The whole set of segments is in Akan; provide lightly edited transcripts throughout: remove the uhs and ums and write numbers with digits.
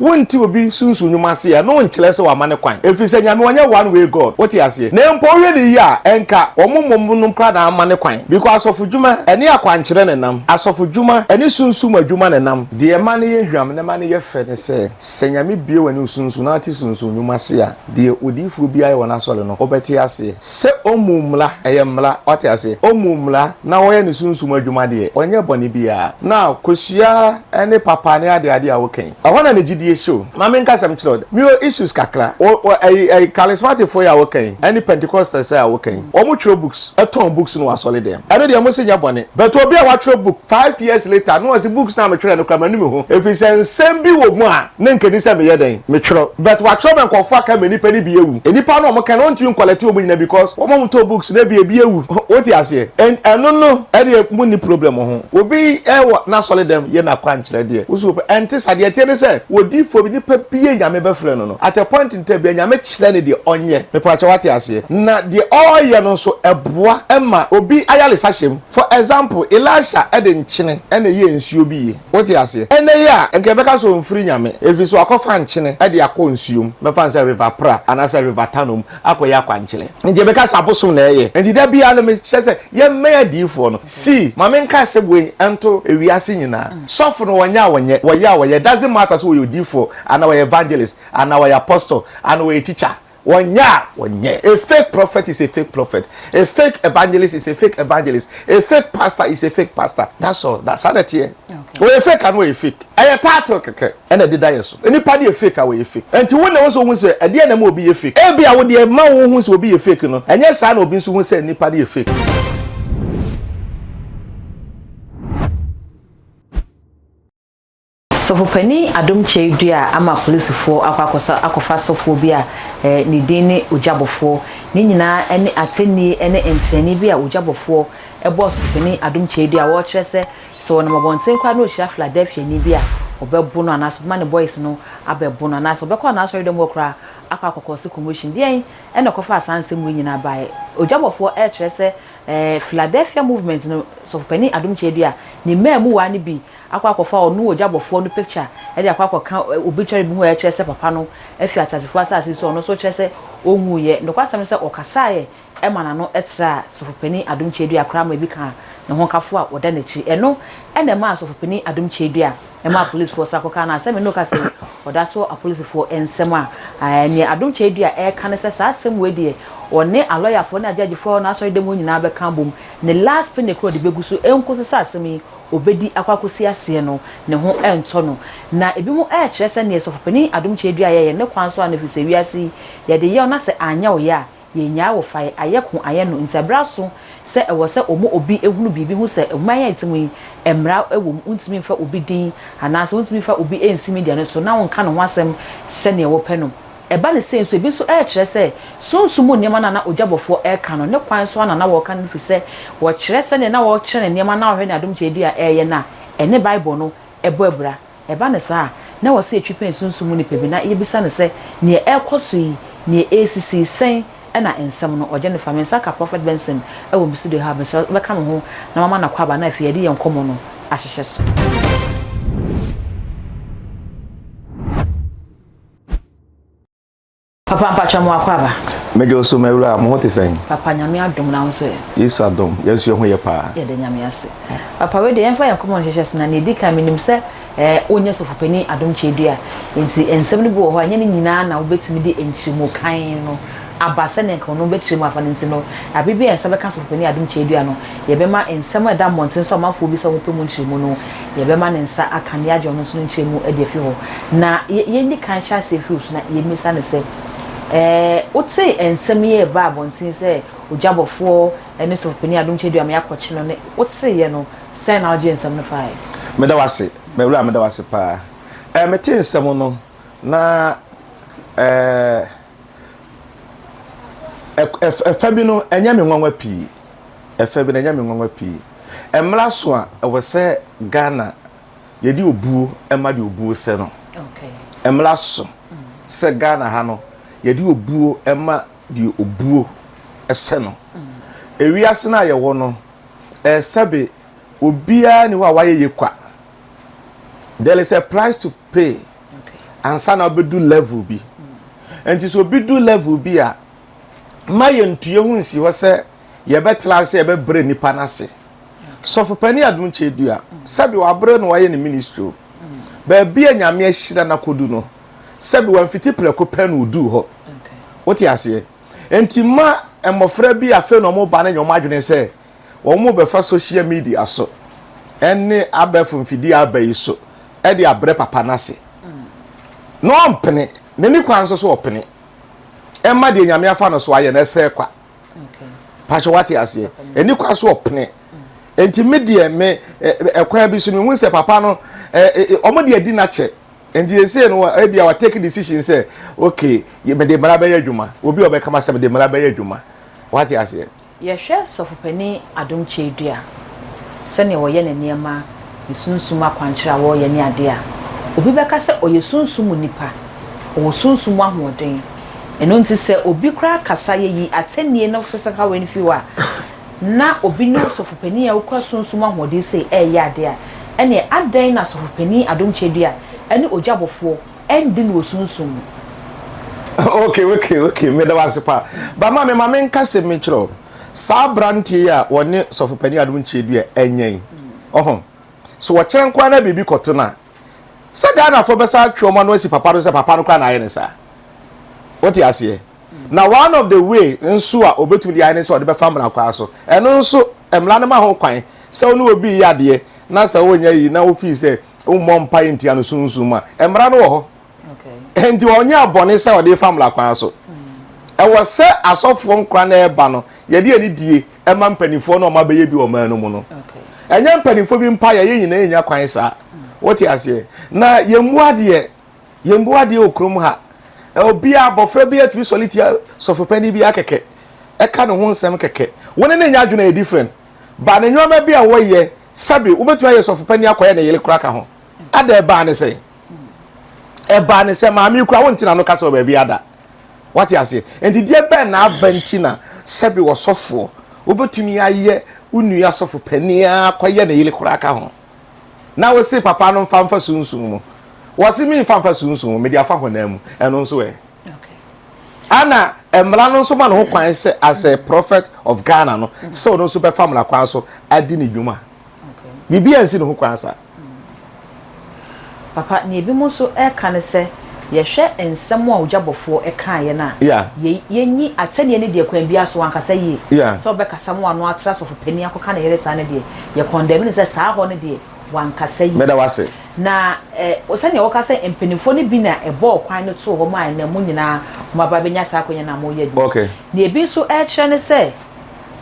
wonti obi sunsun nyuma se ya no nkyele se wa mane kwan efise nyame wonye one way god what you say na mpo hwe ni ya enka omomom no kra na amane kwan because asofu dwuma ene akwankyere ne nam asofu dwuma ene sunsun adwuma ne nam de mane ye hwam ne mane ye fe ne se nyame bie wani sunsun na ati sunsun nyuma se ya de odifu bi ayi wona sole no obeti ase se omumla eyemla what you say omumla na wo ye ne sunsun adwuma de onye bone bia na kosua ene papa ne ade a wo kan ahona ne gidi show mama nka sam chiro mi o issues kakra o charismatic for ya wokan any pentecostal say wokan o mu chiro books eton books no asole dem eno de mo senya bone but obi a wa chiro book 5 years later no was books na me chiro no kra manu me ho if is ensem bi wo mu a na nkani se me yeden me chiro but wa chiro ben konfo aka me nipa ni bi ewu enipa no mo kan on tun quality obo nyina because o mo to books na bi ewu what you say and no e de mu ni problem ho obi na asole dem ye na kwa nkyere de usu enti sade tie ne se for bi nipa pie nyame be frɛ no no at a point in time nyame kyerɛ ne de onye me pa chawate ase na de oye no so eboa ema obi ayale sahyem for example Elisha ede nkyene ene ye nsuo bi ye wote ase ene ya nke beka so mfiri nyame efi so akɔfa nkyene ede akɔ nsuom me fa nsa river pra anasa river tanom akɔya kwankyele nje beka sabosom na eye nti da bia no me kyerɛ ye meya difo no si mame nka sebwe ento ewiase nyina sofo no wonya doesn't matter so you for and our evangelist and our apostle and our teacher Wanya. A fake prophet is a fake prophet. A fake evangelist is a fake evangelist. A fake pastor is a fake pastor. That's all. That's how that here. Okay. A fake and we fake. I tato keke. And I did that yes. Any party a fake away a fake. And to when I also say at the end will be a fake. Every I would the man who will be a fake, no. And yes, I know being someone say any party a fake. Sofopani Adom Kyei ama police for akwakofa sofobia ni dini Obofour ni nyina ene ateni ene entreni bia Obofour ebo Sofopani Adom Kyei wo kyerese so na mobonten kwa no hia Philadelphia ni bia obebu no anaso man boys no abebu no anaso obekọ na asori dem okra akwakokosi commotion dia ene kofa asansem we nyina bae Obofour kyerese Philadelphia movement no Sofopani Adom Kyei ni memu wa ni bi akwakofa onu Obofour no picture e de akwakoka obituary bi ho e kyerese papa no afi atafo asase so no so kyerese onwuye no kwasem se okasaye e mana no etra Sofopani Adom Kyei akra ma bi kan ne ho kafo a oda na chi eno ene ma Sofopani Adom Kyei e ma police force akoka na asem no kase oda so a police for ensem a ne Adom Kyei e kan se sa asem we de one a lawyer for na judge for na so de mo nyina be kan bom ne last pin ne ko de beguso enko se sa asem obedi akwakosi ase no ne ho ento no na ebi mu kyerese ne Sofopani Adom Kyei ye ne kwan so na fise wiase ye de ye na se anya wo ya ye nya wo fa ayeko aye no ntabra so se ewo se omo obi ehunu bibi hu se emanya ntimi emra ewo ntimi fa obi din anase ntimi fa obi ensimi dia no so na won ka no ho asem se ne wo pe no eba ne senso ebi so kyerese sunsumu niema na Obofour ka no ne kwan so na wo ka no fise wo kyerese ne na wo kyere niema na wo hwe ne Adom Kyei ye na ene bible no ebo ebra eba ne sa na wo se etwipen sunsumu ni pebi na ye bisa ne se ne ekoso yi ne ACC sen na ensem no oje ne famensa ka Prophet Benson ewo bisu de ha be ka no ho na mama na kwaba na afi ye de ye nkomo no ahyehye so Papa mpacha mo akwaba mejo so mewura mo hote sen Papa nyame adom na nso Yesu adom Yesu ho ye pa ye de nyame ase Papa we de enfa ye nkomo hyehye so na ne dika minim se onye Sofopani Adom Kyei enti ensem ne bi wo ho anya ne nyina na obetimi de enchimo kan no abase ne nka no betire mu afa nti no abibi ensa beka Sofopani Adom Kyei no ye be ma ensem da monten so mafo bi so mo nchimo no ye be ma ne nsa akane ajo no so nchimo e de fi ho na ye ndi kan sha se fi so na ye misa ne se otse ensem ye ba bontin se Obofour ene Sofopani Adom Kyei am yakɔkye no ne otse ye no se na oje ensem no fai meda wase mewura meda wase pa mete ensem no na efa bi no enya me nwanwa pi efa bi na enya me nwanwa pi emra so a ewo se Ghana ye di obuo ema di obuo se no okay emra so se Ghana ha no ye di obuo ema di obuo ese no ewiase na ye wo no sebe obia ni wa waye ye kwa there is a price to pay ansa na obedu level bi enti so obedu level bi a ma yentuye hu nsi ho se ye betla se ye bebre nipa na se sofopani Adom Kyei sabi wa bre no waye ne ministry ba bia nyame ahira na kodu no sabi wa mfiti preko penu du ho woti ase enti ma emofra bi afa no mo ba na nyoma adwene se wo mo be fa social media so enne abefu mfidi abayi so e de abre papa na se no ompene ne ni kwan so opene e ma de nyame afa no so aye na se kwa pacho wati ase eni kwa so opene enti media me ekwa bi so me hu se papa no omo de adi na che enti ese no e bia wa take decision say okay me de mara be adwuma obi obeka ma se me de mara be adwuma wati ase ye hwe sofopani Adom Kyei se ne wo ye ne niema isunsumu akwankyera wo ye ne ade a obi beka se oye sunsumu nipa o sunsumu ahoden eno nti se obi kra kasa ye yi atenie na fisika we nfi wa na obi no sofopani a ukra sunsumu ahoden se ye ade a ene adan na sofopani Adom Kyei ene ojabofo endi no sunsumu okay me da wasipa ba ma me nkase me kiro sa branti ya woni sofopani Adom Kyei enyen so wo kyen kwa na bibi koto na sa Ghana fo besa twoma no asi papa no se papa no kwa na aye ne sa what you ase na one of the way nso a obetumi di aye ne so de be family kwa so eno nso emla ne ma ho kwan se onu obi yade na sa wonya yi na ofi se o mompa yintia no sunsuma emra no wo ho okay enti onya abone se ode family kwa so e wo se asofo nkra na eba no ye de ani die e ma mpanifo no ma beye bi o ma no mu no okay enya mpanifo bi mpa ye nyina enya kwan sa what you ase na yembuade okrom ha obi abofra bi atwi solitia sofopani bi akeke eka no ho nsem keke woni na nya adwuna e different ba na nyoma bi a woye sabi ubetu aye sofopani akoye na yele kraka ho ada ba ne sei e ba ne sei ma mi kura wontina no kasa ba bi ada what you ase enti die ben na abantina sabi wo sofo ubetumi aye unu ya sofopani akoye na yele kraka ho na we say papa no mfa sunsun wasi mi mfa sunsun me dia fa honam eno nso we okay ana emra no nso ma no ho kwan se as a prophet of Ghana no so no nso be family kwan so adi ni dwuma okay bibia nsi no ho kwan sa papa ni ebi mo so e kan se ye hwe ensem a ojabofo e kan ye na ye nyi atene ne de kwan bia so ankasa yi so be kasa mo ano atra so fopani akoka na yere sa ne de ye condemn ne se sa ho ne de wankasa yi meda wase na osanya wokasa empenifo ne bi na ebo kwan no to ho ma na mu nyina maba benya sa akonya na mo yedi okay na ebi so e kire ne se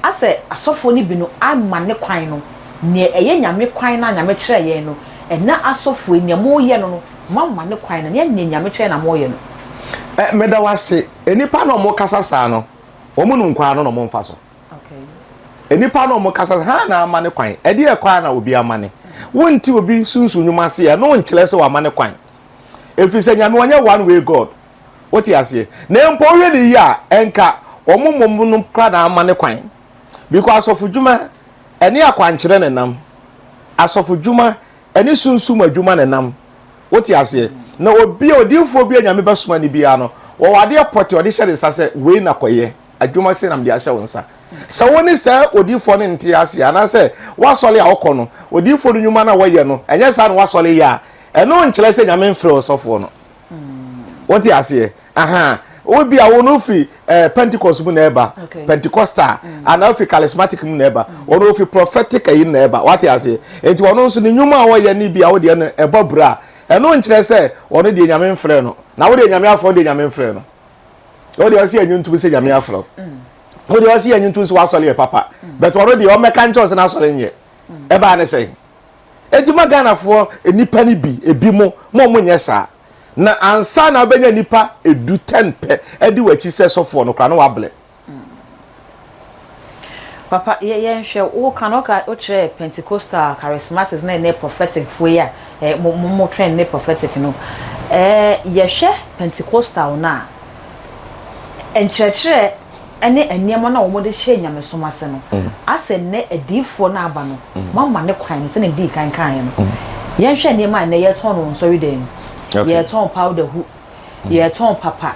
ase asofo ne bi no amma ne kwan no ne eye nyame kwan na nyame kire ye no na asofo ne mo ye no mamma ne kwan na ne nyame kire na mo ye no meda wase enipa no mo kasa sa no wo mu nu nkwa no mo mfa so okay enipa no mo kasa ha na ama ne kwan edi e kwan na obi amane wonti obi sunsun nyuma se ya no nkyele se wa mane kwan efise nyame wonye one way god oti ase na mpo hwe ni ya enka omomom no kra na amane kwan because of djuma eni akwankyere ne nam asofu djuma eni sunsun adjuma ne nam oti ase na obi odifo bi nyame besoma ni bia no wo wade pote ode hye de sase we na koye adwuma se nam de ahye wonsa sa woni se odifo ne nte ase ana se wasole a okono odifo no nyuma na woye no enye sa no wasole ya eno nkyele se nyame mfre osofo no woti ase aha obi a wono fi Pentecost mu na eba Pentecostal ana fi charismatic mu na eba wono fi prophetic ayi na eba wati ase enti wono nso ne nyuma a woye ni bia wo de no ebobra eno nkyele se wono de nyame mfre no na wo de nyame afro de nyame mfre no wo de wasi anyuntu se nyame afro wo de wasi anyuntu se wasole papa but wono de o meka ncho se na asole nye eba ne se enti magana fo enipa ni bi ebi mo nye sa na ansa na benya nipa edu 10 pe edi wachi se sofo no kra no wable papa ye nhwe wo kanoka o kire Pentecostal charismatic na prophetic fo ya mo trend ne prophetic no ye hwe Pentecostal na enkyerkyere ene eniemo na wo mo de hye nyame somase no ase ne edifo na aba no mamma ne kwan se ne di kan no ye nhwe eniema na ye ton no nsori den ye ton powder hu ye ton papa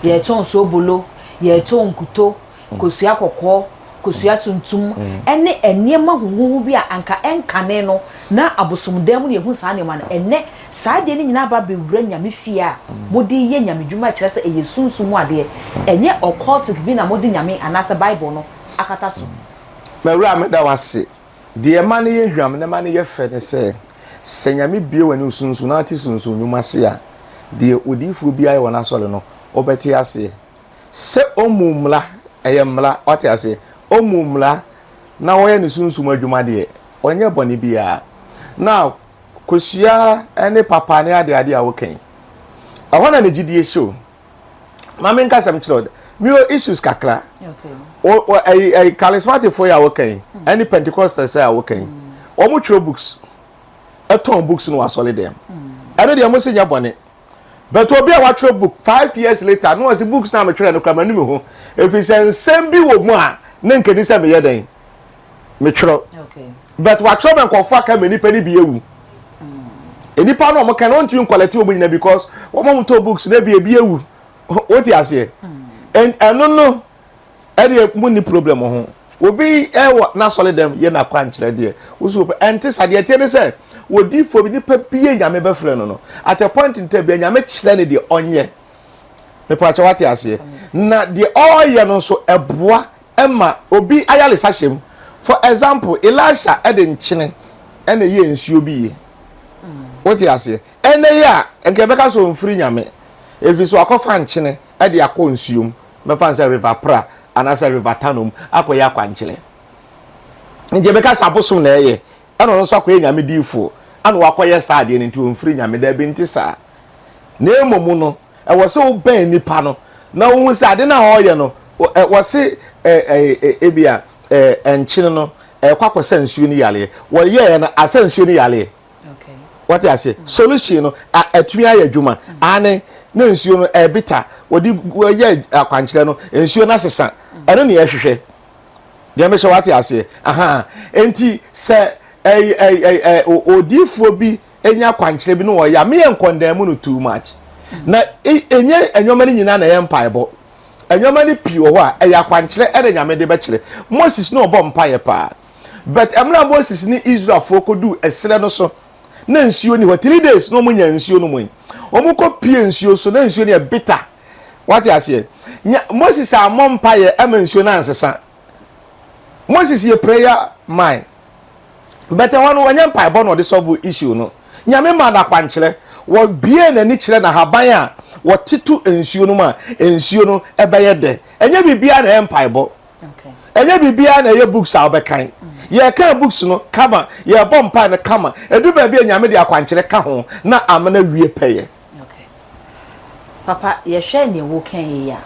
ye ton sobolo ye ton kuto kosua kokko kosua tuntum ene enema huhu bi a anka enkane no na abosomdam ne ehu saa ne ma no ene saa de ne nyina ba bewura nyame fie a modi ye nyame dwuma kire se eye sunsun ade enye occultic bi na modi nyame anasa bible no akata so mawura me da wase de ma ne ye hwam ne ma ne ye fe ne se nyame bie wani sunsun na ati sunsun nyuma se a de odifu bi aye wona sole no obeti ase se omumla eyemla oti ase omumla na woye ne sunsun adwuma de onye boni bia na kosua ene papa ne ade a wokan ahona ne gidie show mama nka sam chiro mi o issues kakra o charismatic for ya wokan any pentecostal say ya wokan omo chiro books eton books no asole dem eno de mo se nya boni but obi a watch book 5 years later no was books na me twerɛ no kama nimu ho if is ensem bi wo mu a na nkeni se me yeden me twerɛ but watch me nkofo aka me nipa ni bi ewu enipa no mo kan on tune quality omo nyina because wo mo to books na bi ewu what you say and no e mu ni problem ho obi na solid dem ye na kwa nkyerɛ de wo ente sade tie ne se wodi fo bi nipa pie nyame be frɛ no at a point in time nyame kyerɛ ne de onye me pacha wate ase na de oye no so eboa ema obi ayale sahyem for example Elisha ede nkyene ene ye nsuo bi ye wate ase ene ya nke beka so mfiri nyame efi so akofa nkyene ede akọ nsuom me fan say river pra anasa river tanom akoya akwankyele nje beka sabosom na eye eno no so akoye nyame difo ana wakoye saade ne nti onfiri nyame da bi nti sa na emomu no e wo se wo ban nipa no na wo se ade na hoye no wo se ebia enkyene no kwakwose nsuo ni yale wo ye na asa nsuo ni yale okay what you say solution no atumi aye adwuma ane na nsuo no bita wodi ye akwankyere no nsuo na sesa eno ne ye hwehwe de me so what you say aha enti se odifuo bi enya kwankyere bi no wo ya me enkondam no too much na enye enwoma ni nyina na ye mpaebo enwoma ni pii wo a eya kwankyere ede nyame de be kire Moses no obo mpaye pa but emra Moses ni Israel fo kodu esere no so na nsuo ni 3 days no munya nsuo no mun omuko pie nsuo so na nsuo ni bitter what you say Moses amom mpaye ema nsuo na ansesa Moses ye prayer mind but one wanya mpaebo no de solve issue no nyame ma na kwankyere wo bie na ni kire na haban a wo titu ensuo no ma ensuo no ebeye de enye bibia na mpaebo okay enye bibia na ye books a obekan ye kan books no kama ye bompa na kama edu ba bia nyame de akwankyere ka ho na amana wie peye okay papa ye hwe ne wo kan ye ya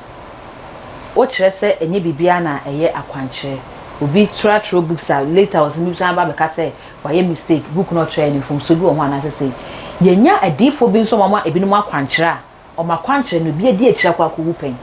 wo kire se enye bibia na eye akwankyere obi tro books are later was me ba be ka say why mistake book not training from so bi o ho anase say yenya adifo bi nso mama ebinom akwankyere a o makwankyere no bi adi akira kwa ko wupen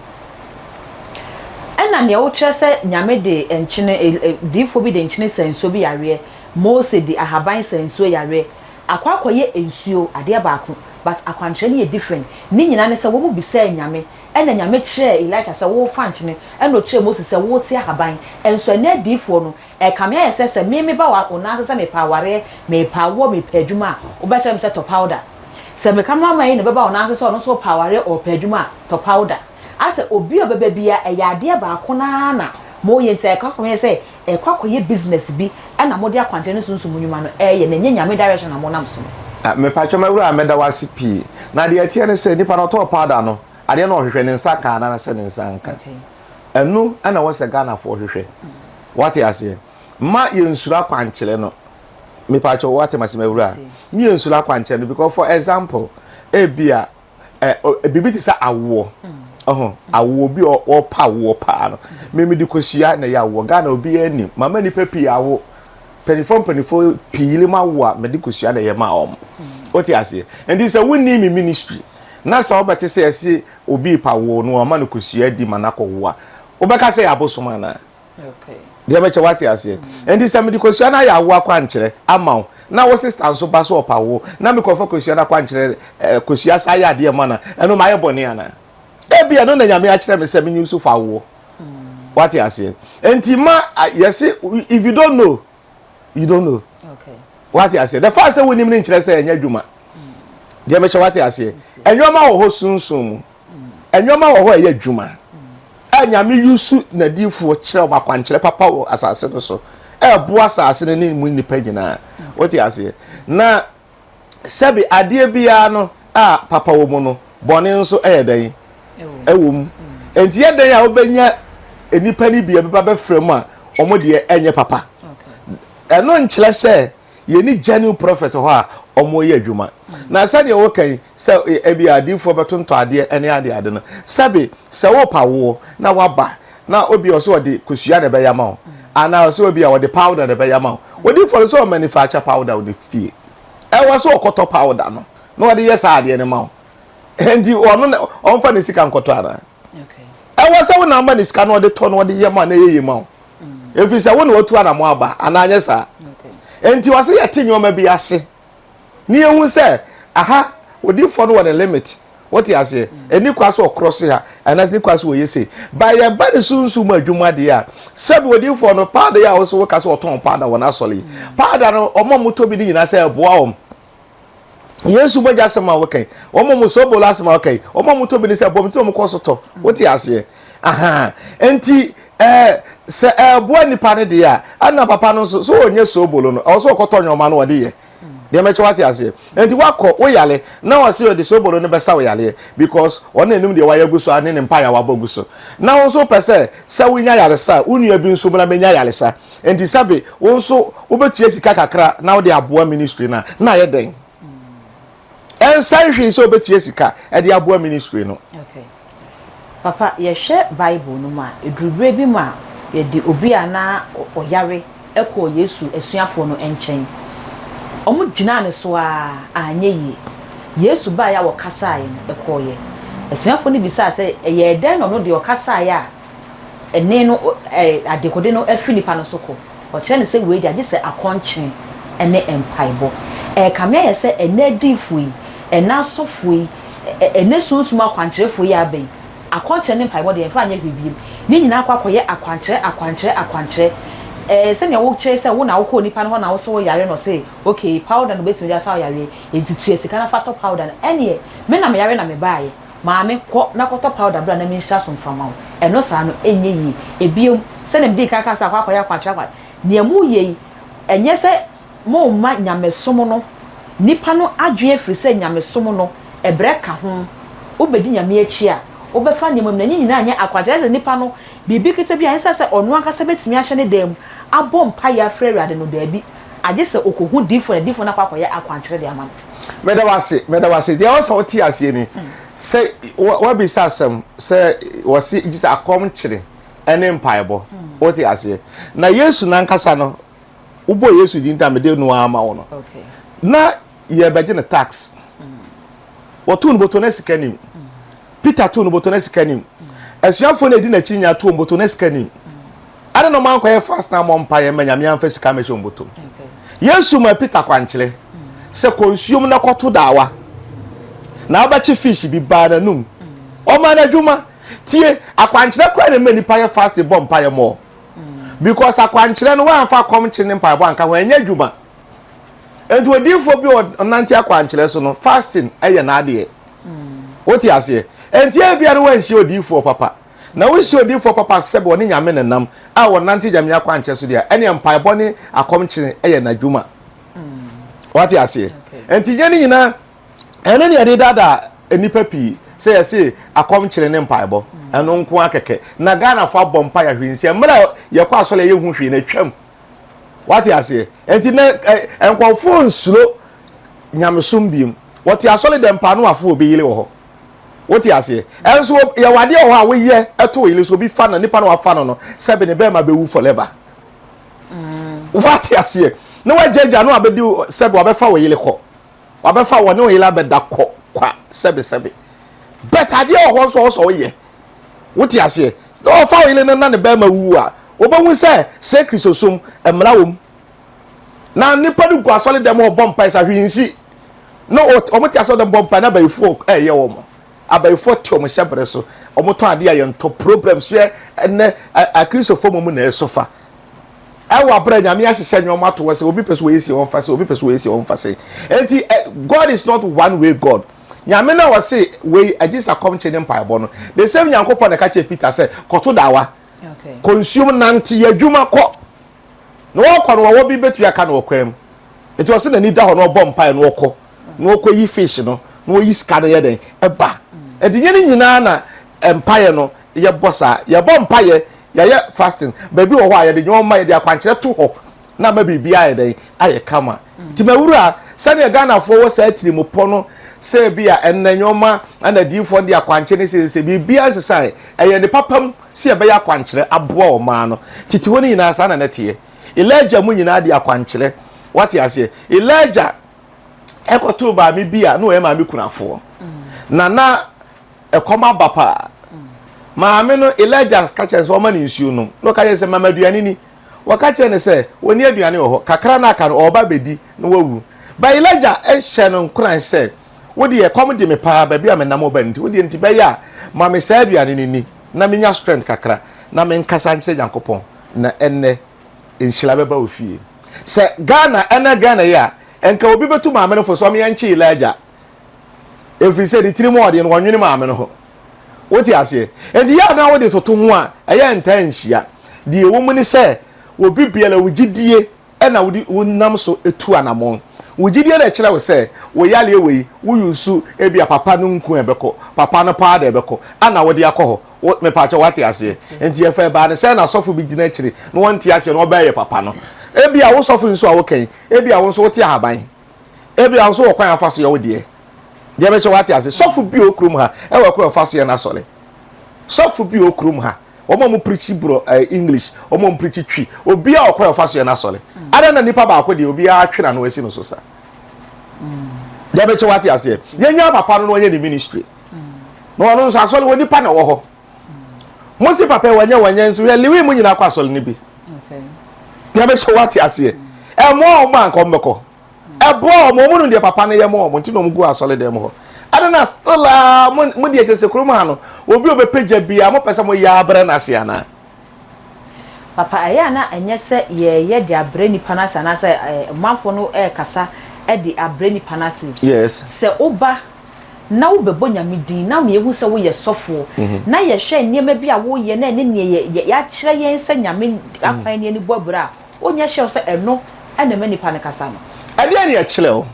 ena ne wo kire se nyame de enkyene difo bi de enkyene senso bi yare Mose de ahaban senso yare akwakoye ensuo ade baako but akwankyere ne different ni nyina ne se wo mu bi se nyame ena nyame kire Elisha se wo fa nkyene ena kire Moses se wo ti ahaban enso ne difo no kame ya se me ba wa ona se me pa ware me pa wo me pa adwuma o ba tell me se to powder se me kama ma yi ne ba ona se no so pa ware o pa adwuma to powder ase obi obeba bia ya ade baako na mo ye nte kwakoye se kwakoye business bi ena mo de akwante ne sunsun munwuma no ye na nyame direction na mo nam so me pa choma wura meda wase pi na de atie ne se nipa no to powder no ade na ohwehwe ne nsa ka na se ne nsa nka enu ana wo se Ghana fo ohwehwe what you say ma yensura kwankyere no me pa cho what masima wura mi yensura kwankyere no because for example ebia bibiti sa awo awo bi o pa wo pa no me di kosua na ya wo Ghana obi ani mama ni papi awo penifo piile ma wo a me di kosua na ye ma om what you say and this a winni me ministry na so obete say ase obi pa wo no ma no kosua di manako wo a obeka say abosoma na okay de be che what you say and this am di kosua na ya wo akwankyere amaw na wo sister nso ba so opawo na me kofa kosua na kwankyere kosua saya ade ma na eno ma ye bone ana e bia no na nyame a kyerɛ me sɛ me nyusu fa wo what you say enti ma yes if you don't know you don't know okay what you say the first thing we nim ni kyerɛ sɛ enya dwuma de me kyerɛ what you say enwoma wo ho sunsun mu enwoma wo ho ɛyɛ dwuma anyame yusu na difo kyerɛ wa kwankyere papa wo asase no so bo asase no ni mu nipa nyina what you say na sebi ade bia no papa wo mu no bone nso ɛyɛ dan ɛwɔ mu enti yɛ dan a obenya enipa ni bia beba be frem a omo de enye papa eno nkyerɛ sɛ ye ni genuine prophet ho a omo ye adwuma na sɛ de wo kan sɛ ebi adifo betonto ade ene ade no sabe sɛ wo pa wo na waba na obi oso de kosua na be yama o ana oso obi a wo de powder na be yama o odi for so manufacture powder wo de fie e wo so okoto powder no na wo de yes ade ne ma o endi ono onfa ne sika nkoto ara ewa se wona amba ni sika no de to no de yema na yeye ma o efi se wona otu ana mo aba ana anye sa enti wase yete nyoma bi ase ni ehun se aha odi fo no the limit what you say eni kwa so cross ha ana ni kwa so wo yese ba ye ba ni sunsu ma adwuma de a sabi odi fo no pa de ya wo so wo ka so oton pa da wona sole pa da no omo moto bi ni nyina se boa om Yesu boja sema wakai omo mu Sobolo asema wakai omo mu to bi ni se bom to mu kosoto woti ase aha enti se boa nipa ne de ya ana papa no so onye Sobolo no o so okoto nyoma no wode ye de meche wati ase enti wakọ wo yale na wo se odi Sobolo no besa wo yale because ona enum de waya guso ane ne mpa ya waboguso na wo so pese se wo nya yale sa unua bi nso bla menya yale sa enti sabe wo so wo betua sika kakra na wo de aboa ministry na ye den en sai hwe so betua sika e de aboa ministry no okay papa ye hwe bible no ma edurubere bi ma ye di obi ana oyare ekọ Yesu esuafo no enchen omo gina ne so anye yi Yesu ba ya wo kasa aye no ekọ ye esuafo ni bisa se ye den no de o kasa aye a ene no adekode no afilipa no so ko o kire ne se we di age se akonchen ene empaibo kamia ye se ene difui ena sofui ene sunsuma kwankyerefo ya ben akonche ne mpaibo de enfa anya bibiem ni nyina akwakoye akwankyere se ne wo kire se wo na wo ko nipa no na wo so yare no se okay powder no betumi ya sa yare entutue sika na fato powder ene me na me yare na me baaye maame ko na koto powder bra na me nhyira so mfama wo eno sa no enye yi ebiem se ne bi kaka sa akwakoye akwankyere ne mu ye enye se mo ma nyamesom no nipa no adwe afiri se nyamesom no ebreka ho obedi nyame achi a obefa nyamam na nyina anya akwagyeze nipa no bibi kete bia ensa se onu akasa betimi ahye ne dem abom pa ya frɛrade no daabi agye se okohu difo na kwakoye akwankyere de ama medawase dia wasa oti ase ni se wa bi sasem se wasi gise akomkyere ene mpaebo oti ase na Yesu nankasa no ubo Yesu dinta mede no ama wo no okay na ye beje ne tax wotun botone sikanim Peter tun botone sikanim asuafo na di na chinya tun botone sikanim ada no man kwaye fast na mo mpaye manyame amfa sika me shomboto Yesu ma Peter kwankyere se konsuom na koto dawa na abachi fish bi ba na num o ma na dwuma tie akwankyere kwa na mani paye fast bomb paye mo because akwankyere no wan fa kom kyene mpaye bo anka ho anya dwuma enti odifo bi onanti akwankyere so no fasting eye na ade woti ase enti e bia no wansi odifo papa na wansi odifo papa sebe oni nyame nenam a wonanti nyame akwankyere so dia ene mpaye bo ne akomkyere eye na dwuma woti ase enti nyane nyina ene ne ade dada enipa pi se yesi akomkyere ne mpaye bo eno nko akeke na Ghana fa bompa ya hwinsia mra ye kwa asole ye hu hwi na twam wati ase enti na enkwofo nsuro nyamesom biem wati asole dem pa no afo obi yile wo ho wati ase enso ye wade ho a wo ye eto yile so bi fa na nipa no afa no sebe ne be ma be wu forever wati ase na wajeja no abedi sebe wabefa wo yile ko wabefa wo ne wo yile abeda ko kwa sebe bet ade ho so ye wati ase no fa wo yile na ne be ma wu a obahu se kristosom emra wom na nipa du go asole dem ho bompa isa hwinsi no omo ti asole dem bompa na bayfo ye wo mo abayfo ti omo hyebre so omo to ade aye nto problems ye ene akrisofo mo na esofa ewa bra nyame ahyehye nyoma to wose obi peso we yesi won fa se obi peso we yesi won fa se enti God is not one way God nyame na wose we agisa come change empire bo no the same nyankopon na ka che Peter say koto dawa okay consume nanti adwuma ko no okọ no wo bi betu aka na okwam enti wose na ni da ho no bompa no okọ no okọ yi fish no no yi ska no ye den eba enti nye ni nyina na empire no ye bossa ye bompa ye fasting baby wo ha ye de nyoma ye de akwankyere to ho na ma bibia ye den aye kama ti mawura sane Ghana fo wo sa atiri mu pono se bia enne nyoma ana di fo de akwankyere se bibia sesai eye ne papam se ye be ya akwankyere aboa o ma no titi woni nyina sa na nete Elijah mu nyina de akwankyere what ya say Elijah ekoto ba mi bia no e ma mi kunafo na ekoma bapa maame no Elijah kache so ma ni nsuo no kache se mama duane ni wakache ne se woni aduane wo kakra na aka no oba bedi no wawu ba Elijah ehye no nkran se wodi e kom de me pa ba bia me nam oba nti wodi nti be ya ma me sa aduane ni na menya strength kakra na me nkasa nkyere Yankopon na enne enhyira beba ofie se Ghana ya enka obi betu maame no fo so me yanche Elijah efi se di tiri mo ode no wonwene maame no ho woti ase enti ya na wodi toto ho a eya nta nhia de ewo mu ni se obi biela wugidie na wodi wonam so etu anamon wugidie na kire wo se wo yale ewe wo yusu ebia papa no nku ebeko papa no pa da ebeko ana wodi akọ ho me pa cha wati ase enti ye fa ba ne se na sofo bi gina kire no wonti ase no obaye papa no ebia wo sofo nso a wo kan ebia wo nso wote ahaban ebia wo nso wo kwan afaso ye wo de dia be cha wati ase sofo bi okrum ha e wo kwan afaso ye na sole sofo bi okrum ha omo mu preach bro English omo mu preach twi obi a okwa ofa so ye na sole ada na nipa ba akọ de obi a twena no esi no so sa dia be che wati ase ye nya papa no onye ni ministry no no so asole woni pa na wo ho mo si papa wanya nso ye liwi mu nyina kwa asole ni bi okay dia be che wati ase e mo o man ko mbeko e bo mo mu no de papa no ye mo mo nti no mu go asole dem ho adana still mo de eche sekuru ha no obi obepeja bia mo pesa mo ya abra na se ana papa aya na enye se ye de abra ni panasa na se manfo no kasa de abra ni panasa yes se oba na wo bebo nyamedin na me ehu se wo ye sofo na ye hwe niema bia wo ye na ne ne ya kire yen se nyame akwan ne ni bobra onye hwe se eno ena me nipa ne kasa no ade ne ye kire o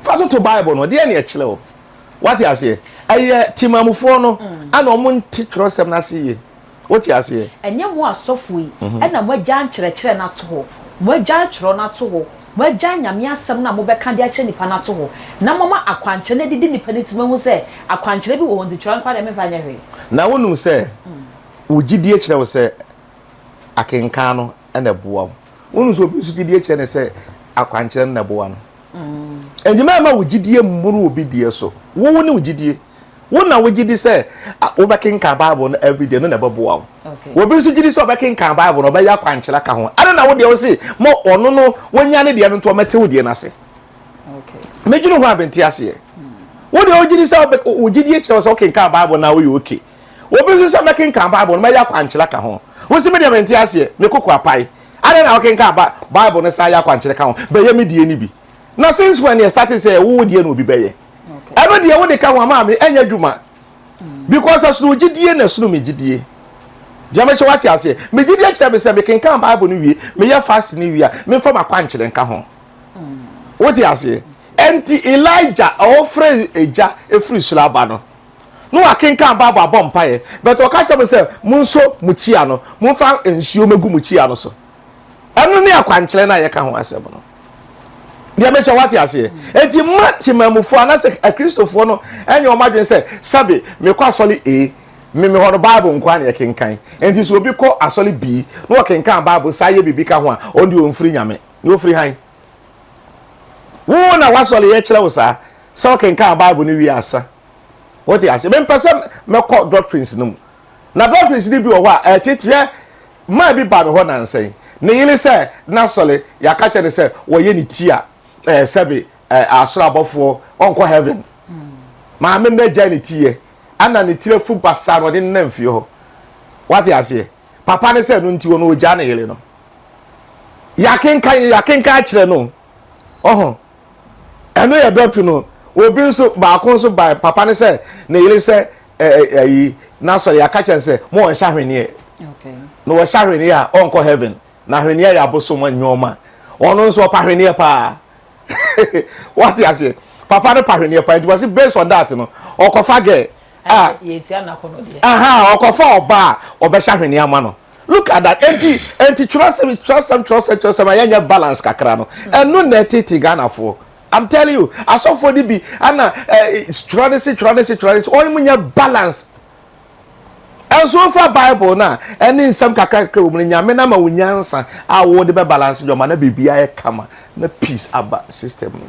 fa to Bible no de ne ye kire o what you say aye timamufo no ana omo nti trosem na siye what you say enye mo asofo yi ena mo agya nkyerɛkyerɛ na to ho mo agya kyerɛ na to ho mo agya nyame asɛm na mo bɛka de akyerɛ nipa na to ho na mama akwankyerɛ na didi nipa ne timahu sɛ akwankyerɛ bi wo honzi kyerɛ nkwa de me fa nya hwe na wonum sɛ wogidie kyerɛ wo sɛ akenka no ena boa wonum so bi so gidie kyerɛ ne sɛ akwankyerɛ na boa no enjima ma wogidie mmuru obi die so wo ne wogidie wo na wogidi se wo bekinka Bible no every day no na beboa wo bi so gidi se obekinka Bible no be ya kwankyela ka ho ada na wo de wo se mo ono no wonya ne de no to mete wo de na se okay mejunu ho abenti ase wo de wogidi se wogidie kire se okinka Bible na wo ye okay wo bi so se bekinka Bible no be ya kwankyela ka ho wo se me de abenti ase me kokko apai ada na okinka Bible no sa ya kwankyela ka ho be ye me die ni bi. Now since when you started say who dey no be beye. Every day when they come ma me enya dwuma. Because as no gidie na sunu me gidie. Diameche what you say. Me gidie kire be say me kan Bible no wie, me ya fast ni wie, me fa makwankyere nka ho. What you say? Enti Elijah ofre eja efri sulaba no. No akenkan Bible abompa ye, but o ka kire say munso muchia no, munfa ensuo megu muchia no so. Eno ne akwankyere na ye ka ho asem no. Dia mecha what you say enti matimamufo anase akristofo no enye o madwen se sabe me kwa asole me ho no Bible nkwa na yekenkan enti so obi ko asole b no yekenkan Bible saye bibi ka ho a ondi onfiri nyame ni ofiri han wo na wasole ye kire wo sa so yekenkan Bible ni wi asa what you say me pese me ko doctrines no na doctrines ni bi wo ho a tetre ma bi ba me ho na nsen ne yele sɛ na sɔle ya ka kyɛ ne sɛ wɔyɛ ne ti a sɛbe asoro abɔfoɔ ɔnkɔ heaven maame na gya ne tie ana ne tire fu basa no de na mfie hɔ wate ase papa ne sɛ no nti no ogya ne yele no ya kenka kyerɛ no ɛno yɛ dɔpti no obi nso baako nso ba papa ne sɛ ne yele sɛ ayi na sɔre ya ka kyerɛ sɛ mo wɔn hyɛ hweneɛ no wɔ hyɛ hweneɛ a ɔnkɔ heaven na hweneɛ yɛ abosom nyoma ɔno nso ɔpa hweneɛ paa wate ase papa ne pa hweneɛ paa nti wɔ se based on that no ɔkɔfa gɛ ɔkɔfa ɔba a ɔbɛhyɛ hweneɛ ama no look at that enti trust ayɛnyɛ balance kakra no ɛno na ɛtete Ghanafoɔ I'm telling you asɔfoɔ ni bi ana twerɛdese ɔmo nyɛ balance ɛnso fa Bible na ɛne nsɛm kakra wɔ mu nyame na ma wo nyansa a wo de be balance dwoma na bibia yɛ kama na peace aba system no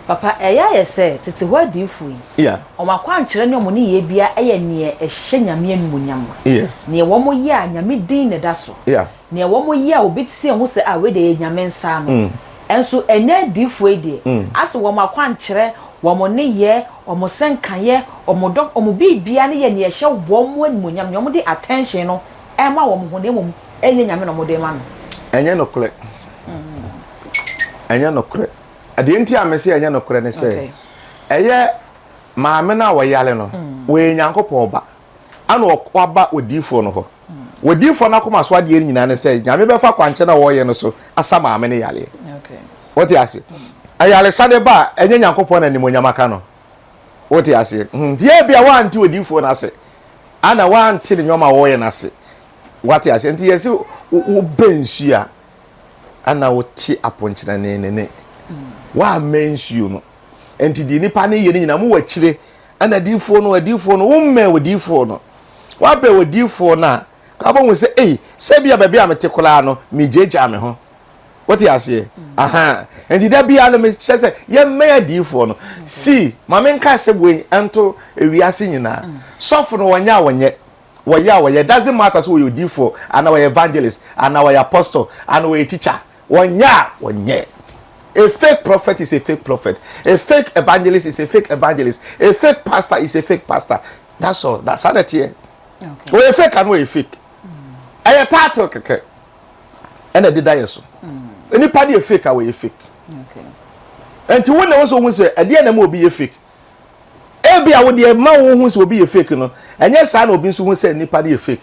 papa ɛya yɛ sɛ tete hɔ adifo yi ɔmo akwa nkyerɛ ne ɔmo ne yɛ bia ɛyɛ ne ɛhyɛ nyame animonyam yes ne wɔn mo yɛ a nyame din ne da so ne wɔn mo yɛ a obi tie ho sɛ a we de nyame nsa no enso ɛnyɛ adifo yi de aso wɔn akwa nkyerɛ wɔn ne yɛ wɔn senka yɛ wɔn dɔ wɔn bibia ne yɛ ne ɛhyɛ wɔn mo animonyam ne wɔn de attention no ɛma wɔn ho ne wɔn ɛnyɛ nyame na wɔn de ma no ɛnyɛ no korɛ ɛnyɛ no korɛ ade nti a mese ɛnyɛ no korɛ ne sɛ ɛyɛ maame na wɔyale no wɔyɛ nyankopɔn ba ana ɔba odifo no hɔ odifo na koma so ade nyina ne sɛ nyame bɛfa kwankyɛ na wɔyɛ no so asa maame ne yale wote ase ayale sade ba enye nyankopon na nimonyam aka no wote ase die bia wa anti odifo na ase ana wa anti ne nyoma wo ye na ase wote ase enti yesi wo bensua ana wo ti aponkyena ne wa mensuo no enti di nipa ne ye nyina mu wakire ana difo no wo me odifo no wa be odifo na ka bo hu se se bia ba bia metekola no mi jeja me ho wote ase aha enti da bia no me kyese ye me adifo no si mame nka sebwe ento ewiase nyina sofo no wonya doesn't matter so you adifo ana we evangelist ana we apostle ana we teacher wonya a fake prophet is a fake prophet, a fake evangelist is a fake evangelist, a fake pastor is a fake pastor. That's all. That's how that here. Okay. We fake and we fake. I title keke and I did that so. Anybody a fake away a fake. Okay. And to when also who say at the end will be a fake. Every hour the man who will be a fake, no. And yes, I know being who say anybody a fake.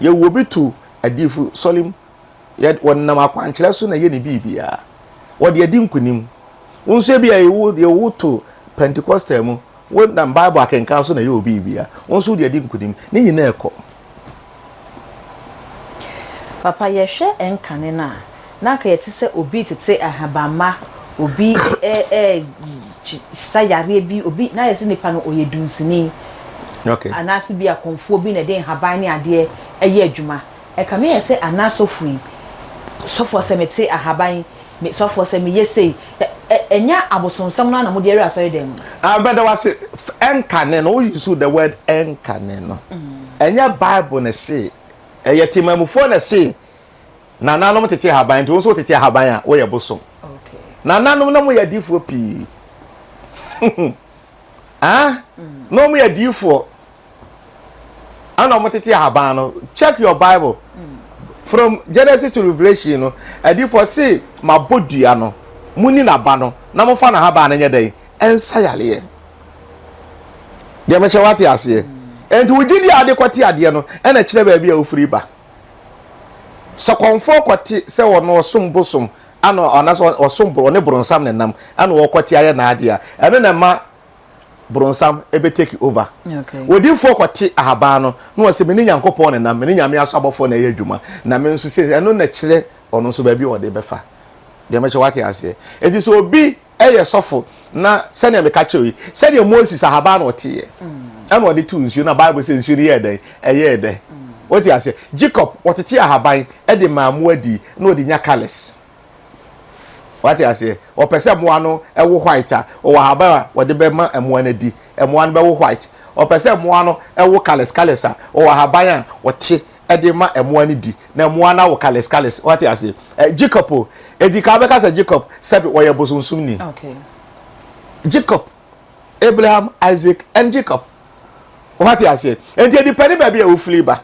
You will be too a different solemn. Yet when nama kwanchira so na ye ni bibia. What the dim kunim. Unse bia you to Pentecostal mu. When the Bible can counsel na you bibia. Unse the dim kunim. Ni nyina ekọ. Papa yehwe enkane na ka yete se obi tete ahabama obi sayare bi obi na yesi nipa no oyedunsini. Okay. Anase bi akonfo bi na den haban ne ade eye adwuma. E ka me yese anasofui. Sofo se mete ahaban me sofo se me yese enya abosonsam na mo de area so dem. But there was enkane no we use the word enkane no. Enya Bible na say yetimamufo na say na nanom tete haban nti wonso tete haban a wo ye bosom. Okay. Na nanom na mo ye difo pi. No mo ye difo. Ana mo tete haban no. Check your Bible. From Genesis to Revelation no, difo say mabodua no. Muni na ba no. Na mo fa na haban na nye den. Ensa yale. De me che wate ase. Enti wugidi ade kwati ade no, na kire ba bia ofuri ba. Sakonfo kwati se wono osombosom ana onaso osombro ne bronsam ne nam ana wo kwati aye na ade a ene na ma bronsam ebe take over. Okay. Wodifo kwati ahaba no no wose meni nyankopon ne nam meni nyame aso abofo na ye adwuma na me nso se eno na kire ono so ba bi wo de befa. De me che wate ase. Enti so obi eye sofo na se ne me ka chewi se ne Moses ahaba na otie. Ana odi tu nsuo na Bible say nsuo ye den eye den. What you say? Jacob, what it haban, Eddie Mamwadi, no the Nyakales. What you say? Or Persemuano, a whiter, or Habara, or the Bema and one be white, or Persemuano, a Wokales Calesa, or Habaya, or T, edema emoa ni di na emoa na wo kales what you say Jacob edi ka be ka say Jacob sabi wo ye bosunsum ni okay Jacob Abraham Isaac and Jacob what you say enti edi pedi ba bia wo fili ba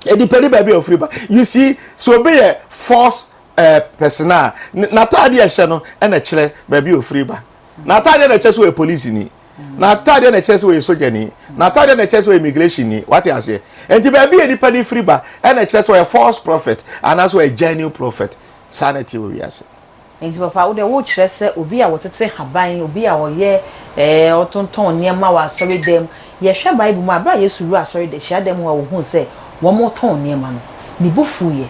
edi pedi ba bia wo fili ba you see so be a force personnel na tade ehye no na kire ba bia wo fili ba na tade na kire so we police ni na tade na kire so we soldier ni na tade na kire so immigration ni what you say enti ba bia edi pedi free ba na kire so a false prophet and also a genuine prophet sanity we ase enti papa wo de wo kire se obi a wotete haban obi a wo ye otonton niema wa asori dem ye hwe bible mu abra yesu ru asori de hia dem wa wo hu se wo mo ton niema no ni bofu ye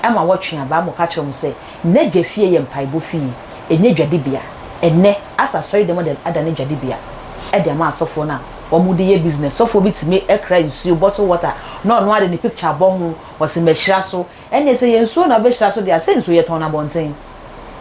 ama wo twen aba mo ka kire mu se na jefie ye mpai bofi enye dwadibia enne asa asori dem de ada ne dwadibia e de ma asofo na wo mu de ye business sofo bitime ekra nsuo bottle water no ade ni picture bo hu wo se mehira so enne se ye nsuo na be hira so de ase nsuo ye ton na bonten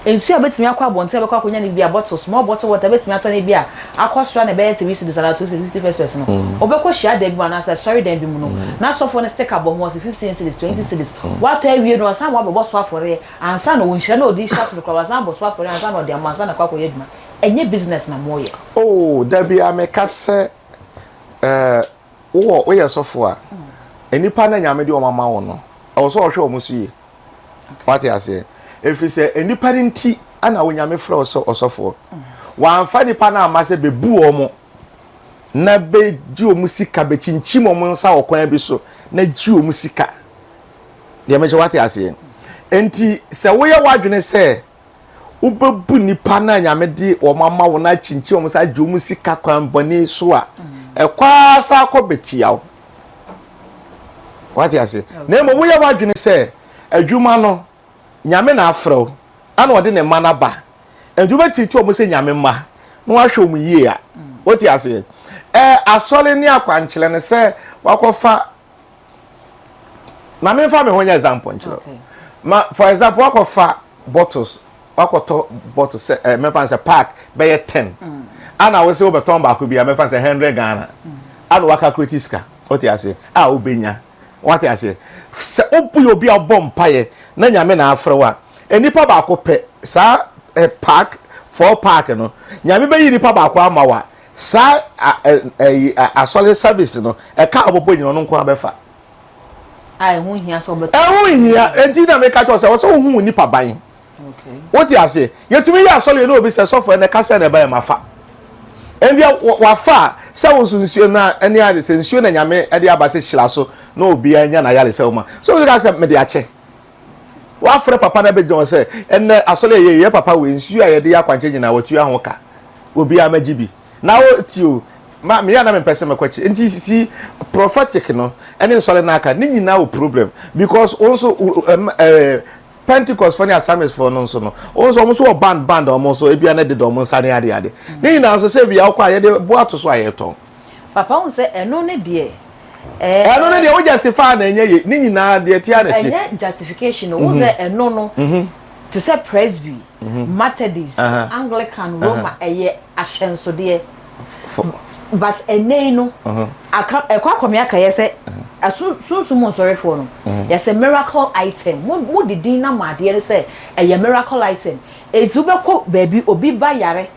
ensu abetimi akwa abonte bekwa konya ne bia bottle small bottle water betimi ato ne bia akosra ne be 3 cedis ala 250 pesos no obekọ shia da bi na say sorry dan bi mu no na so for ne sticker bo ho 15 cedis 20 cedis what awie no san wa bo so afore ansa no wonhira na odi shop no kwa san bo so afore ansa no de amansa na kwa koyeduma enye business na moye oh da bi ameka se wo ye sofo a enipa na nyame de o mama wo no o so hwe o musu yi what you say if you say enipa nti ana wonyame frɛ osofo wa amfa nipa na amase bebu omo na be ji omu sika be chinchim omo nsa okwan bi so na ji omu sika de me what you say enti se wo ye wadwene se ubebu nipa na nyame de o mama wo na chinchim omo sa ji omu sika kwan boni so a ekwa sa akobetiaw what you say na mo wo ye wadwene se adwuma no nyame na afro ana ode ne mana ba adwuma titi o mo se nyame ma no ahwe mu yie a what you say asole ni akwankyele ne se wakofa na me fa me honya example nkyele ma for example wakofa bottles wakoto bottles me fa se pack be 10 ana we se obeton ba ko bia me fa se 100 Ghana ana waka critiska what you say obenya what you say se obu obi abom paye na nyame na afrewa enipa ba ko pe sa pack 4 pack no nyame be yi nipa ba ko amawa sa asole service no e ka abobo nyino no nko abefa ai hu hia so beto hu hia enti na me ka cho se wo so hu nipa ban okay what you say yetumi ya asole no obi se sofo na ka se na ba mafa endi wa fa se wo nsuo na eni ade se nsuo na nyame ade abase hira so na obi anya na yale se wo ma so we ka se me de ache wa frɛ papa na be jon se enne asole ye papa we nsuo aye de yakwanche nyina watu ya ho ka obi amagibi na o tio ma me ya na me pese me kwachi enti si prophetic no ene nsole na aka ni nyina o problem because also Pentecost for the assignments for no so no also almost a band almost so ebia na de do mo sane ade ni nyina so se bia akwa ye de bo ato so ayeton papa won se eno ne de eno ne de o justify na enye ni nyina de tia na ti enye justification won se eno no to say Presby Methodist Anglican Roma eye ahyenso de but enei no ekwa komia ka ye se sunsun sorry for no yes a miracle item mo didi na ma de se eye miracle item etu be ko baby obi ba yare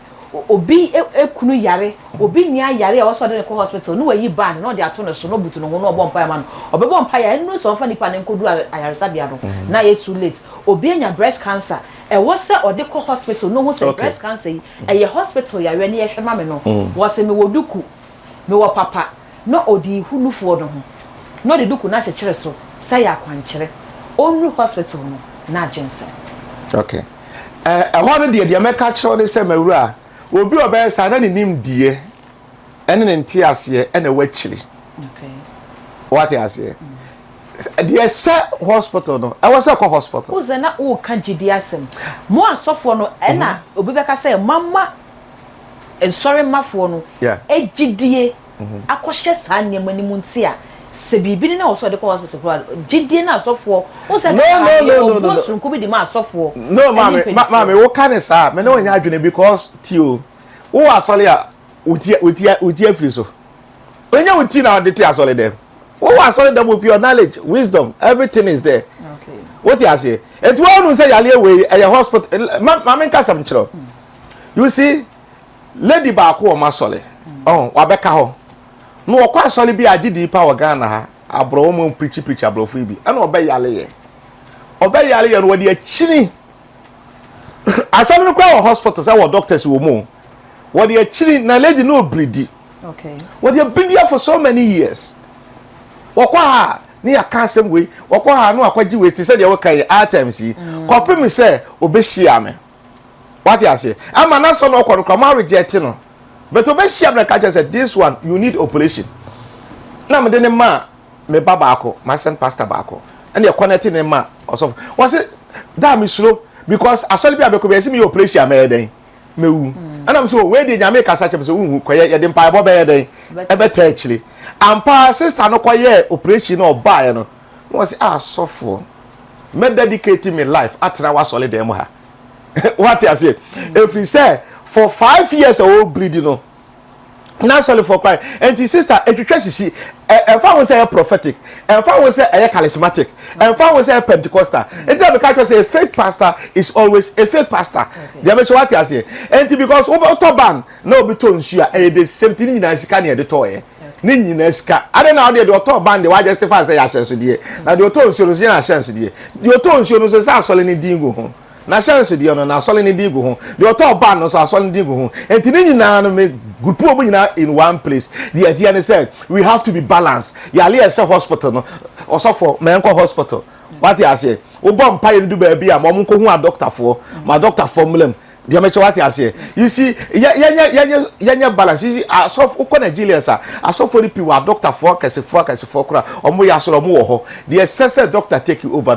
obi ekunu yare obi nia yare e woso de ko hospital no wayi ban no de ato no so no butu no no obon pa ma no obebo mpa ya enu so fa nipa ne nkodu ayaresa bia no na ye too late obi enya breast cancer e wo se ode ko hospital no wo se breast cancer eye hospital yare ne ye hwema me no wo se me woduku me wo papa no odi hunufo no ho no de duku na chekere so say akwankyere onru hospital no na agency okay ho no de meka kiro de se mawura obi obe sa na nim die ene ne nti ase ene wachiri okay what you say de se hospital no e was a hospital uze na o ka gidi asem mo asofo no ena obi beka say mama sorry mafo no ejidie akohye sa nnem animu nti a se bibi na oso de ko hospital gidie na asofo o se no sunku bi di ma asofo no mama wo kan sa me na onya adwene because tio wo asole a uti afiri so onya uti na de ti asole dem What was all them with your knowledge, wisdom, everything is there. Okay. What you say? And one who say yale way a hospital mama nka sam chiro. You see lady ba ko o masole. Oh, wabeka ho. No okwa asole bi agidi pa wo Ghana ha. Abro mo preach abro fu bi. Ana obe yale ye. Obe yale ye no wo de achini. Asole no kwa hospital say wo doctors wo mo. Wo de achini na lady no bleedi. Okay. Wo de bleedi for so many years. Wokwa ha ni akasem we wokwa ha no akwaji we ti say de wo kai items yi. Kopi mi say obehia me. What you say? Ama na so no kwano ma reject no. But obehia me ka say this one you need operation. Na me de ne ma me baba ako, my son pastor baako. And you connect ne ma also. Was it that me slow because asole bi abeko be see me operation me den. Me wu. And I'm so we dey nyame kasa che so wu koye ye de mpa ebo be den. E be ta akire. Ampa sister no koye operation no ba ye no. Was suffer. Me dedicate me life atena wa solid dem ha. What you say? If you say for 5 years old bleeding no. Naturally for cry. And the sister etwetwa sisi and fa say prophetic and fa say charismatic and fa say Pentecostal. And then because say a fake pastor is always a fake pastor. They make what you say. And because over ban no be to nsua the same thing nyina sika na de to ni nyina sika ade na de auto ban de wa justify say ya hyenso de na de auto nsuo no na hyenso de auto nsuo no so say asole ni dingo ho na hyenso de no na asole ni dingo ho de auto ban no so asole ni dingo ho enti ni nyina no me good people nyina in one place the idea say we have to be balanced yale say hospital no also for menko hospital what you say wo bom pa ye ndu ba bia ma mo ko hu a doctor for ma doctor formula dia me what you say you see ya balance you see asof uko Nigeria sa asof oni piwa doctor for kase for kura omo ya so omo wo ho the excess doctor take you over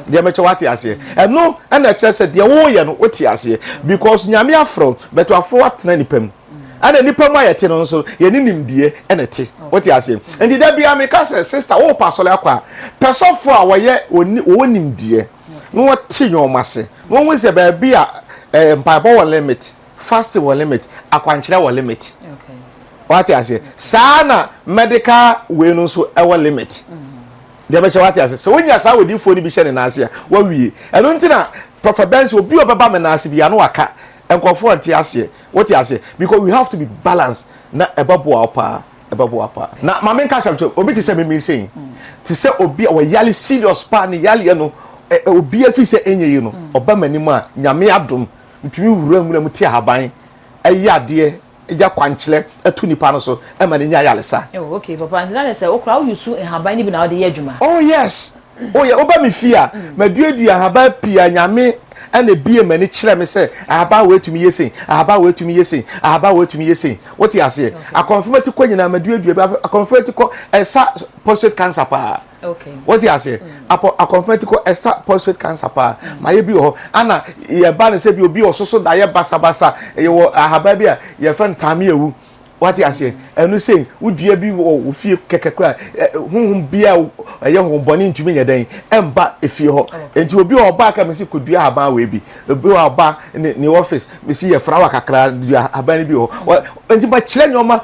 dia me what you say and no and excess dia wo ye no what you say because nyame afro but afro atena nipam and nipa ma yete no so ye ni nimdie enete what you say and the bia me ka sister wo pasole akwa pesofo a wo ye wo nimdie no what nyomase no wo se ba bia mpaibo won limit fasting won limit akwankyere won limit okay what you say sana medical we no so e won limit de be che what you say so wonya sa wodi fo ni bi hye ne na ase a wa wie eno ntina prophet Benz obi obeba me na ase bia no aka enkofo anti ase what you say because we have to be balanced na ebabo apa na mama nka sabto obi ti se me saying ti se obi o yale serious pa ni yale no obi afi se enye yi no oba manimu a nyame adom ntumi wura mu ti ahaban ayade ya kwankyele atu nipa no so e ma ne nya yalesa okay papa ntina say okra wo yusu ahaban ni bi na wo de ye adwuma oh yes oh yeah oba me fia maduadu ahaban pia nyame ene bie mani kire me say ahaban wetumi yesen what you say a confirmati ko nyina maduadu a confirmati ko esa prostate cancer pa okay what you say a confirmati ko esa prostate cancer pa ma ye bi ho ana ye ba ne se bi obi ososo da ye basa ye wo ahaban bia ye fan tame ewu what you say enu say wudua bi wo fie kekekra hunhun bia ye ho boni ntumi yeden emba efie ho enti obi oba ka mesi kodua aban we bi obi oba ni office mesi ye frawa kakra dua aban bi ho enti ba kire nyoma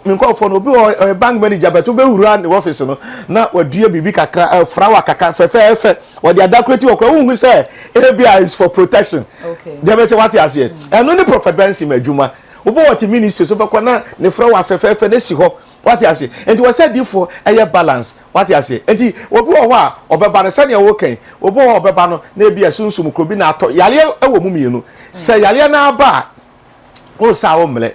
min ko fo no obi bank manager beto be wura ni office no na wadua bibi kakra frawa kakra fefe what the decorative okra hunhun say ebia is for protection okay dey be what you say enu ni prophet Benson madwuma obo what ministry so be na ne fra wa fefe na si ho what you say and we said for a balance what you say and obi wo a obeba na sane wo kan obi wo obeba no na bia sunsum krobi na ato yale ewo mu mienu se yale na aba o sa wo mle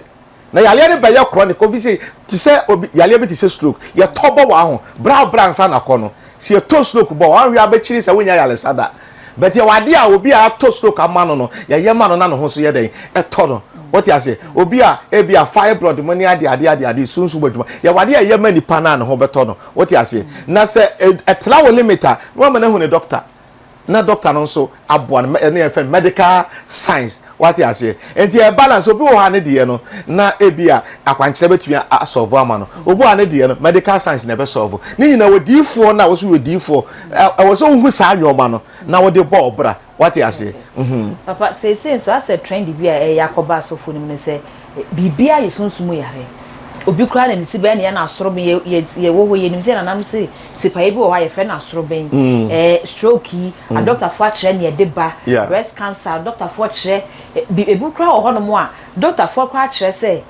na yale ne ba ye chronic obi say ti say obi yale be ti say stroke ye tobo wa ho bra nsa na ko no se ye to stroke bo wan wi abechiri se wonya yale sada but ye wade a obi a to stroke amano no ye ma no na no ho so ye den e to no what you say obi a ebia fire blood money ade sunsu baduma ya wade a ye mani pana na ho beto no what you say na se etla wo limiter no ma na hu ne doctor na doctor no so aboa na FM medical science what you say enti e balance obi wo ha ne de no na ebia akwankyere betumi a solve ama no obi ha ne de no medical science na be solve ni nyina wodifo na wo so wodifo e wo so hu sa anwoma no na wo de bo obra what you say papa say so as a trend bi a yakoba so fo ni say bibia ye sunsumu yare obi kura na nti be na ya na asoro be ye wo ho ye nim se na nam se sipaye bi wo ha ye fe na asoro ben stroke a doctor for kire na ye de ba breast cancer doctor for kire ebi kura wo ho no mo a doctor for kura kire se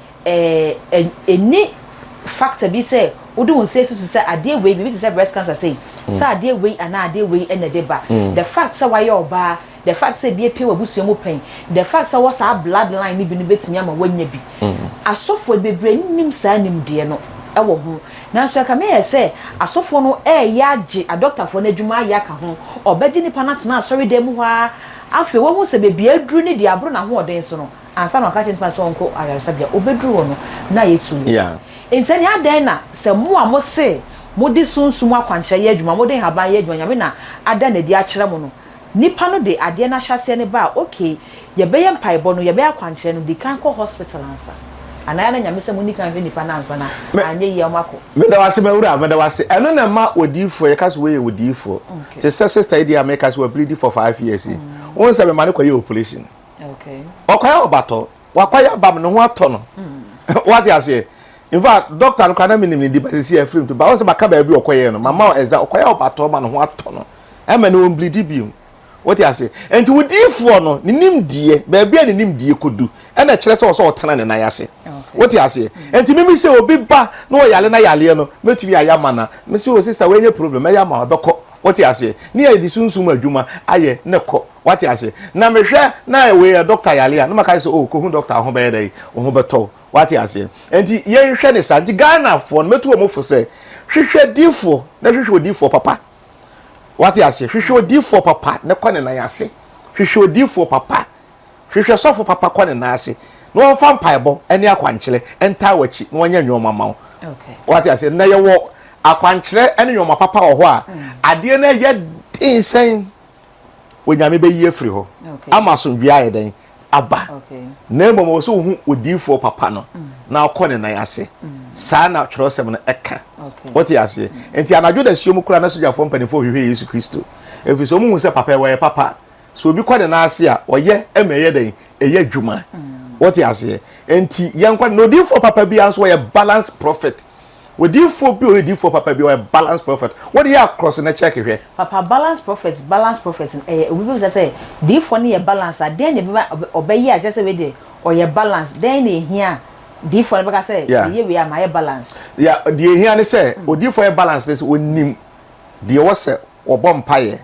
any factor bi say wo do won say so say ade we bi say breast cancer say ade we ana ade we na de ba the fact say why oba the fact say bi epe wabusu mu pen the fact say was our bloodline ni bi ni betimi ama wanya bi asofo bebre nim sa nim de no e wo ho na so ka me ye say asofo no ya age a doctor for na adwuma ya ka ho obedi ni panatena sorry dem ho a afi wo hu se bebi aduru ni de abro na ho oden so no ansa na ka chenpa so onko ayaresa bia obeduru wo no na yetu yeah entani adan na se mo a mo se mo di sunsun akwanche ye adwuma mo de haba ye adwuma nyame na adan na di akere mo no nipa no de ade na hyase ne ba okay ye be ye mpaebo no ye be akwanche no di kan ko hospital ansa anaya na nyame se mo ni kan nipa na ansa na anye ye amako me da wase mawura me da wase eno na ma odifo ye kaso we ye odifo te sister idi America so bleed for 5 years won se me mane kwa ye operation okay okwaya obato wakwaya bam no ho ato no what you say in fact doctor no kana minim ni di basisi afrim to ba won se baka ba bi okoye no mama eza okwaya obato ma no ho ato no e ma no bleed bi what you say enti wodifo no ni nimdie ba bia ni nimdie kodu e na kire se wo so otena ne na yase what you say enti mimi se obi ba no yale na yale no metumi ayama na me se o sister we nye problem e yama obekọ what you say ni e di sunsum adwuma aye ne kọ what you say na mehwe na we doctor yale a no maka say oh ko hu doctor ho be dey ho beto what you say enti ye hwe ne sa di Ghana fo metu o mo fo se hwehwe difo na hwehwe difo papa what you say hwehwe odifo papa ne kọ ne na yase hwehwe odifo papa hwehwe sofo papa kọ ne na yase no fa mpaebo ene akwankyele enta wachi no nya nwoma mawo okay what you say na ye wo akwankyele ene nwoma papa wo ho a ade na ye dinsen wonyame be yie firi ho amaso bia ye den aba okay na mo so hu odifo papa no na kọ ne na yase saa na twrosem no eka what you say enti anadwo da siom kura na soja fo mpanifo hwehwe Yesu Kristo efi so mu hu se papa we papa so obi kọ ne na ase a oye emeye den eye dwuma what you say enti yankwa no odifo papa bi anso we balance prophet odifo bi odifo papa bi we balance prophet what you cross na check here papa balance prophet obi bi say difo ne ye balance ade ne bi obeyi a just we dey or ye balance then ne hia difo ne beka say ye we am ye balance yeah the hia ne say odifo ye balance this onim de wo say obom paye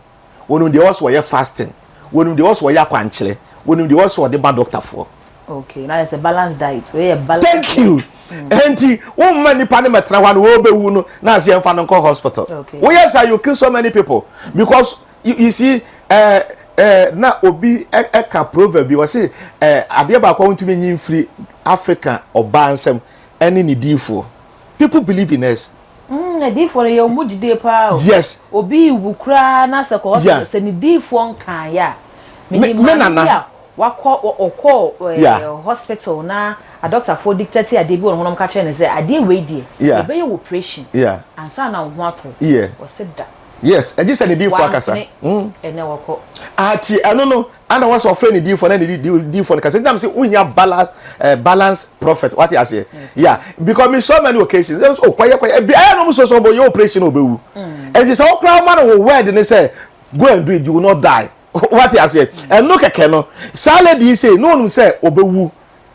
wonu de wo so ye fasting wonu de wo so ye akwankyere wonu de wo so de ba doctor for okay now it's a balanced diet we balance thank you enti wo mani pa ne metra wa no wo bewu no na ase emfa no ko hospital wo yes you kill so many people because you see na obi eka proverb bi wo say ade ba kwa ntumi nyin free Africa oba nsem ene ni difo people believe in us difo ye omudide pa yes obi wukura na se ko se ni difo nkan ya me nana wakọ hospital na a doctor for dictate ade bi won ka kire ne say ade we die e be ye operation ansa na ho ato o se da yes e just say di for akasa ene wako ati eno no and was offering the for na di for kasa dem say unya balance prophet what you say yeah because me so many occasions oh kwaye be I no so bo your operation obewu and this all crowd man will word and say go and do it you will not die what you say and look at no salad say no say obewu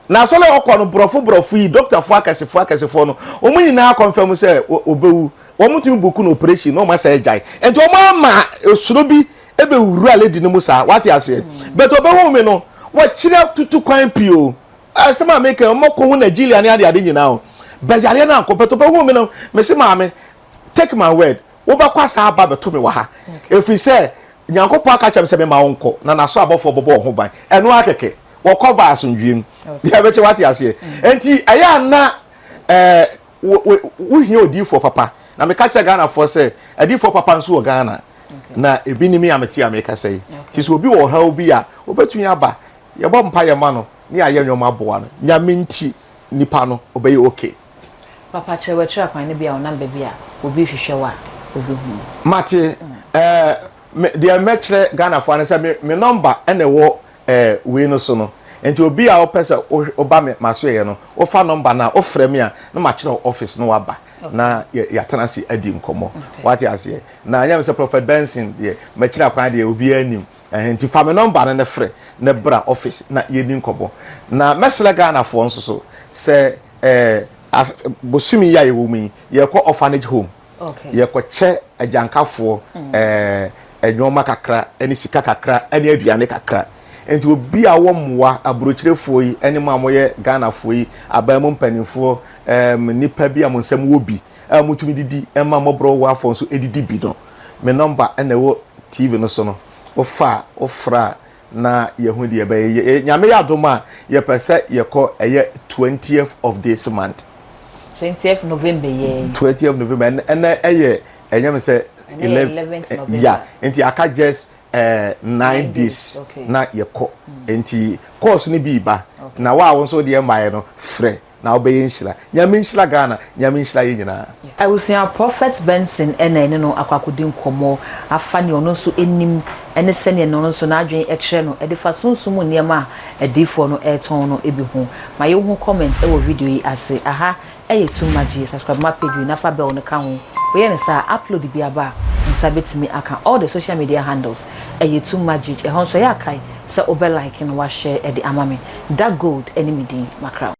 na so le okọ no brofo yi doctor fo akase fo no o mu nyina confirm say obewu o mu tumi boku no operation no ma say jai and o ma osuro bi ebe wuru ale di no musa what you say but obewu me no wa kire tutu kwan pio asema make o mako hu Nigeria ne ade nyina o bejale na ko but obewu me no me se ma me take my word wo ba kwasa aba beto me wa ha efi say nyankopo aka chem se me ma wonko na so abofo bobo ho ban eno akeke wo ba asundwiem ya beche what you say enti aya na wo hie odifo papa na me ka che Ghana for say odifo papa nso wo Ghana na ebi ni me ameti America say ti so obi wo ha obi a obetun aba ye bom pa ye ma no ni aye nwoma boa no nyame nti nipa no obeye okay papa chewe tra kwan ne bia onamba bia obi hwehwe wa obi hu mate the metre Ghana for an say me number ene wo we no so no enti obi a opese oba me maso ye no o fa number na o frɛ me a na ma kyerɛ office no waba na ya tena si adi nkomo what you say na anya me say Prophet Benson de ma kyerɛ kwan de obi anim enti fa me number na frɛ na bra office na ye ni nkomo na mesele Ghana fo nso so se bosumi ya ye wo mi ye kɔ orphanage home ye kɔ che ajankafo enwoma kakra eni sika kakra eni aduane kakra enti obi a wo mmoa abrochirefo yi eni mamoye Ghana fo yi abamu mpanimfo nipa bi amonsam wo bi mutumi didi ema mobro wo afo nso edidi bi no me number ena wo TV no so no ofa ofra na yehu de be nyame ya adoma ye pese ye ko eye 20th of this month 20th November ye 20th November ena eye enyam say 11th November yeah enti aka just 9 days na ye ko enti course ni bi ba na wa won so de mbaye no frɛ na obeye nshira nyame nshira Ghana nyame nshira ye nyina I will see Prophet Benson ene no akwakodi nkomo afa ne ono so enim ene se ne no so na adwen e kyerɛ no e de fa sunsumu niema edifo no eton no ebi ho ma ye hu comment e wo video yi ase aha eye too much subscribe my page na fa bell no ka ho we ne sa upload bi aba nsa betimi aka all the social media handles eye too much e ho so ya kai se obe like no wa share e de amame that gold enemy din makra